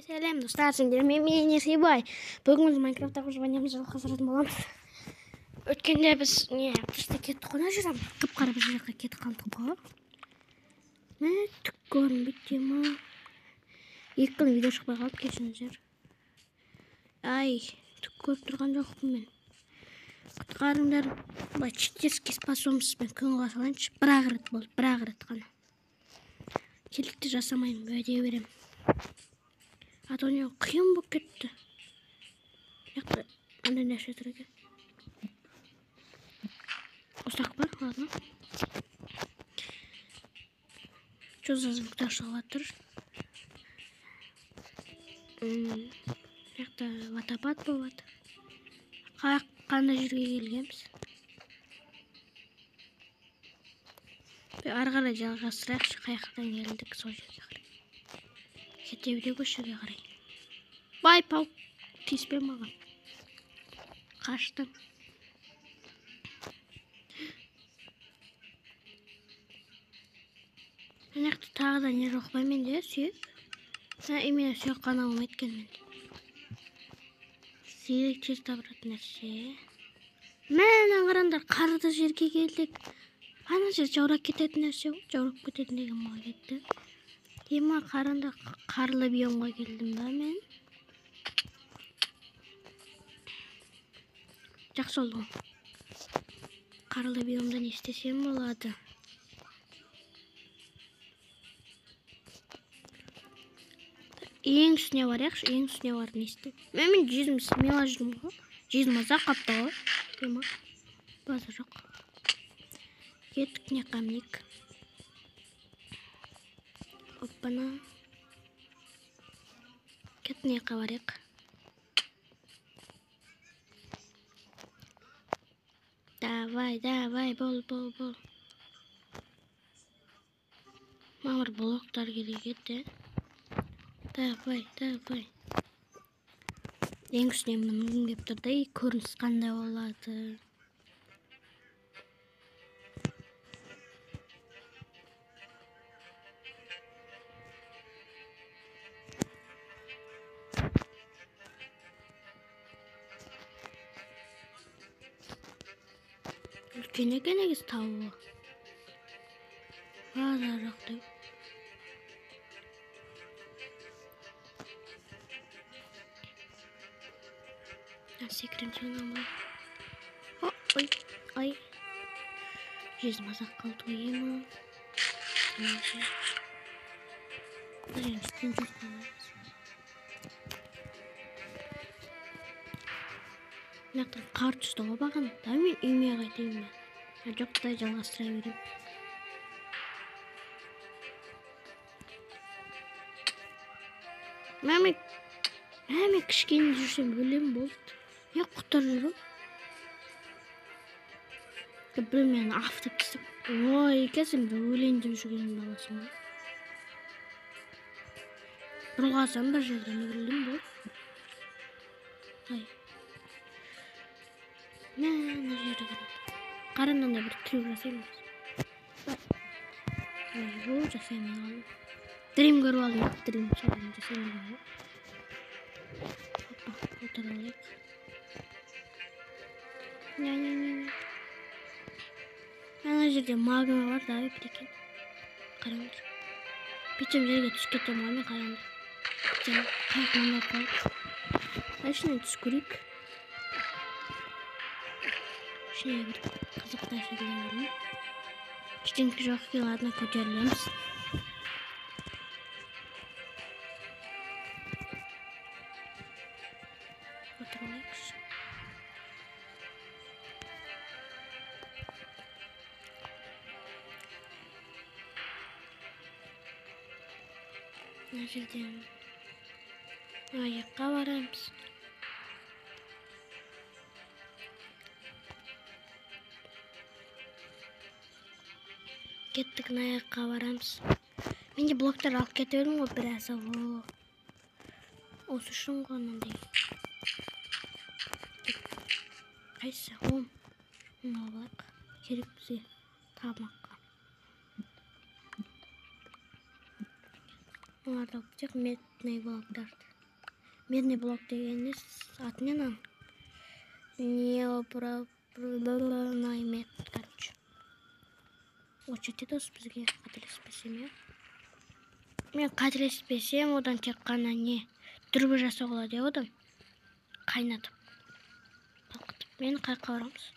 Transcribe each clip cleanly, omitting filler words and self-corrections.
Selam dostlar, sendirimin yenisi boy. Bugün biz Minecraft'ta oynamayacağız, жалғастыратын боламыз. Өткенде біз не пішті кетті қой, жүрем. Қып-қара бір жаққа кетіп қалдық қой. Мә, түк көрінбейді ма? Екі күн видео шықпай қалды, кешіріңіздер. Ай, түк көріп тұрған жоқпын мен. Құтқарыңдар. Былай читерский способностьпен күн қосылайыншы. Бір-ақ рет болды, бір-ақ рет қана. Келікті жасамаймын, уәде беремін. А то не қиын болып кетті. Яқты андай нәрсе тұр екен. Ұстақ бар, ладно. Что за звуктар шығып жатыр? Яқта водопад болады. Қандай жерге келгенбіз? Ары қарай жалғастырайықшы, қаяқтан келдік, сол жерге қарай. Кете бере көшеге қарай. Бай пау, тиіспе маған. Қаштым. Мынақты тағы да не жоқ па менде, сүйек? Именно сүйек қана болмайды екен менде. Сүйек тез табыратын нәрсе. Мәне қараңдар, қарды жерге келдік. Ана жер жаурап кететін нәрсе, жаурап кететін деген маған кетті. Дема қарында қарлы биомға келдім ба мен? Жақсы oldu. Қарлы биомда не істесем болады? Ең үстіне барайықшы, ең үстіне бар не істе? Мен жүзім смела жүрмін ғой. Жүзім азақ қапты ғой. Дема база жоқ. Кеттік не қамник. Оппана. Кетіне қабарайық. Давай, бол. Мамыр блоктар керек еді. Давай. Ең үстіне мінгім кеп тұрды, көрініс қандай болады. Үлкен екен егіз тауы. База жоқ деп. Секірем соңнан бай. Ой. Жүзім азақ қалды ғой ема. Біріншіден жоқ қалайыз. Мынақтан қар түсті ғой баған. Да мен үйме қайтайын ба? Жоқ та жалғастыра берем. Мәме кішкене жүрсем өлем болды. Я құтыр жүрім. Бір мені афтып кістіп. Ой, кәсім бір өлен деп жүрген баласың ба? Бұрғасам бір жерден өлем болды. Ай. Мәне жерді қарады. Қарындан да бір трюк жасаймыз. Ой, жасаймын алып. Дрим көріп алдым, дрим жасаймын. Отыр алайық. Не. Ана жерде магма бар, давай прекен. Қараңдар. Бетем жерге түсіп кетем ғой, мен қараңдар. Қайқынан да қалып. Ішінен түс көрейік. Ішіне бір қызық нәрселер бар ма? Ештеңке жоқ екен, ладно, көтерілеміз. Отыр алайықшы. Мына жерден аяққа барамыз. Кеттік аяққа барамыз. Менде блоктар алып кете бердім ғой біраз. Осы үшін ғой мынандай. Қайсы? Оны алайық. Керек бізге табмаққа. Оларды алып тек Медный блок дарды. Медный блок дегенiniz атынан неопропырный мед, короче. Очеті дос бізге қателеспесем, я. Мен қателеспесем, одан тек қана не дүрбі жасауға болады, одан қайнатып. Балқытып. Мен қайыққа барамыз.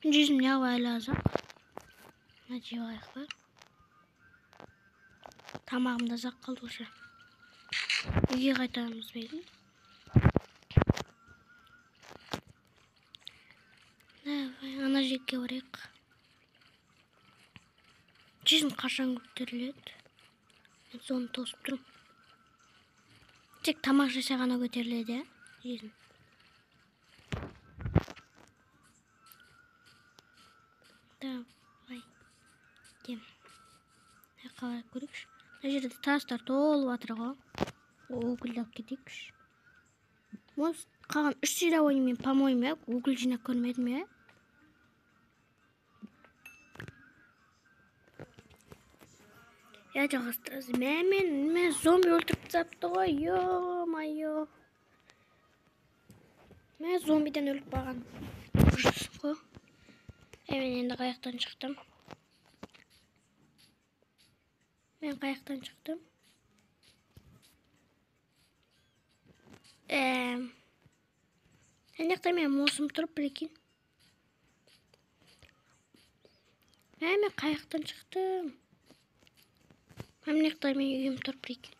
Мен жүзім не әлі азақ. Мәде айықпар. Тамағымда азақ қалды уже. Үйге қайтамыз бейді. Давай, ана жекке барайық. Жүзім қашан көтеріледі. Мен соны тосып тұрмын. Тек тамақ жесе ғана көтеріледі, жүзім. Давай. Кем. Қалай көрейікші. Мына жерде тастар толып жатыр ғой. Угілді алып кетейікші. Қалған 3 сидовойны мен по-моему, угіл жинап көрмедім, я. Я жалғастырыз. Мен зомби өлтіріп тастапты ғой. Ё-майо. Мен зомбиден өліп қалған. Ужас қой. Мен енді қайықтан шықтым. Әнекті мен мосым тұрып бірекін. Мен қайықтан шықтым. Әнекті мен үйім тұрып бірекін.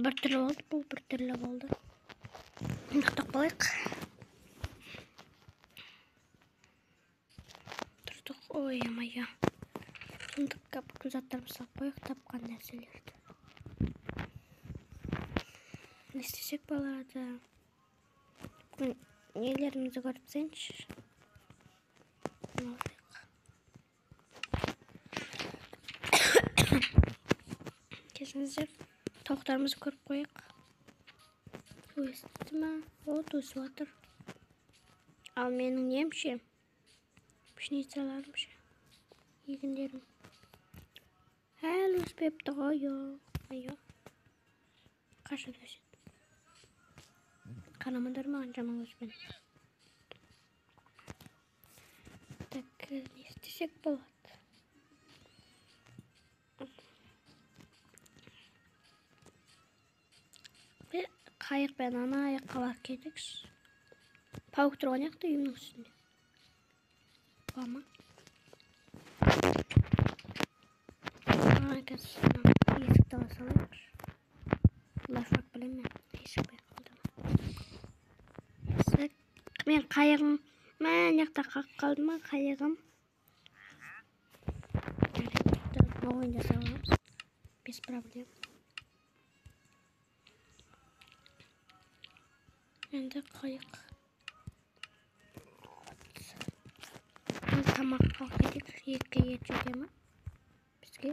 Бір түрлі болды, бұл бір түрлі болды. Ұйықтап қалайық. Тұрдық, ой, амайя. Сұндыққа бүкіл заттарымыз салып қойық, тапқан нәрселерді. Не істесек болады? Нелерімізді көріп сенші. Кесіңіздер, тауықтарымызды көріп қойық. Өсті ма? От, өсіп отыр. Ал менің нем ше? Пшницаларым ше? Егіндерім. Әлі өспепті ғой, айо. Қашан өседі? Қарамадар маған жаман өспен. Так, не істесек болады? Қайықпен ана аяққа барып кетікші. Пауық тұрған яқты үйімнің үстінде. Бама. Есікті ала салайықшы. Лайфхак білем мен. Есік бай қалдым. Есік. Мен қайығым. Мен яқта қалды ма қайығым. Ойында саламыз. Без проблем. Енді қайық. Тамақ қалып кетейік. Екі ет жете ма? Бізге.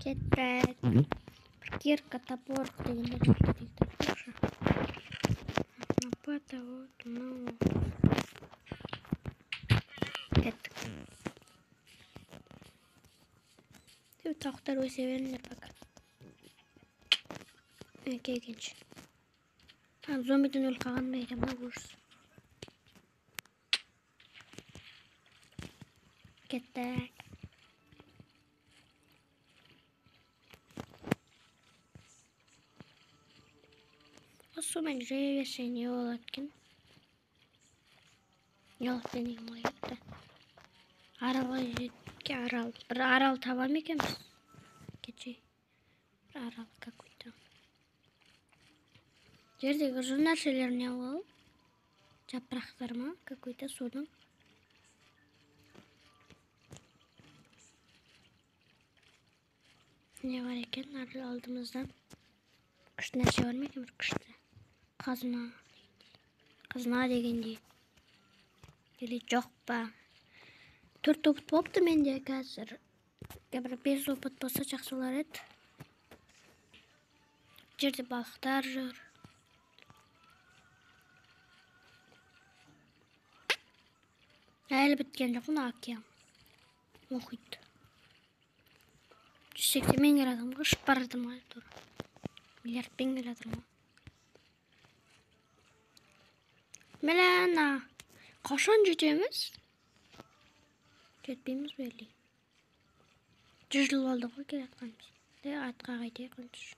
Кеттік. Кирка, топор дегендерді кетейік. Лопата, вот, ну. Кеттік. Тауықтар өсе беріңдер пока. Келгенше. Зомбиден өліп қалған ба екен, мына ужас. Кеттік. Сумен жүре берсе не болады екен? Не болады денеген ғой етті. Аралға жетке арал. Бір арал табам екенбіз. Кечей. Бір арал какой-то. Жердегі жүр нәрселер не ол? Жапырақтар ма? Какой-то судың. Не бар екен алдымыздан? Күшті нәрсе бар ма екен? Бір күшті. Қазына. Қазына дегендей. Или жоқ па? 4 опыт болыпты менде қазір. Бір 5 опыт болса жақсы болар еді. Жерде балықтар жүр. Әлі біткен жоқ мына океан. Мұхит. 180 bin geladım. Kışıp baradım. Milyard bin geladım. Melana. Kaçan cücemiz? Cücemiz belli. Cüclü oldu o gerekmemiş. De atqa gaydiye konuşur.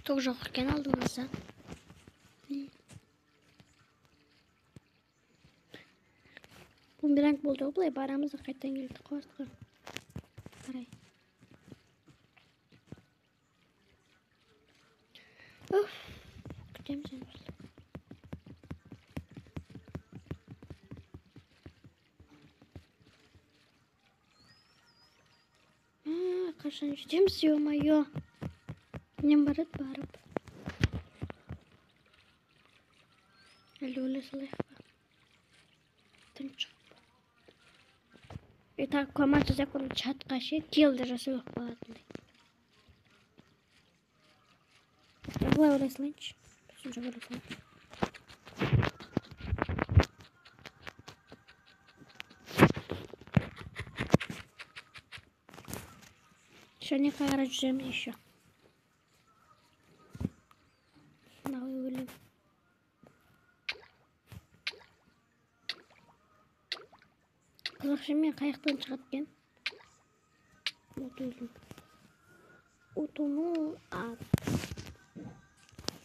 Çok jokken aldım mesela. Bu bir renk buldu. Oblay baramızda kayıttan geldi. Korktu. Parayı. Of. Gideceğim seni. Kaçan cücem siyoma yo. Benim barut barıp. Öyle salih. Tunç. Tak komaç zakon çat kaşı kildiriyorsa yok bağlı. Bu öyle salınç. Sunca böyle salınç. Şöyle kayara cücemiz işiyor. Ne öyle. Kızak şimdi kayaktan çıkartken. Otunu at.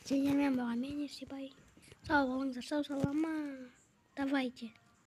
Sen gelmeyen bana beni sibay. Sağ olun, sağ olun. Давайте.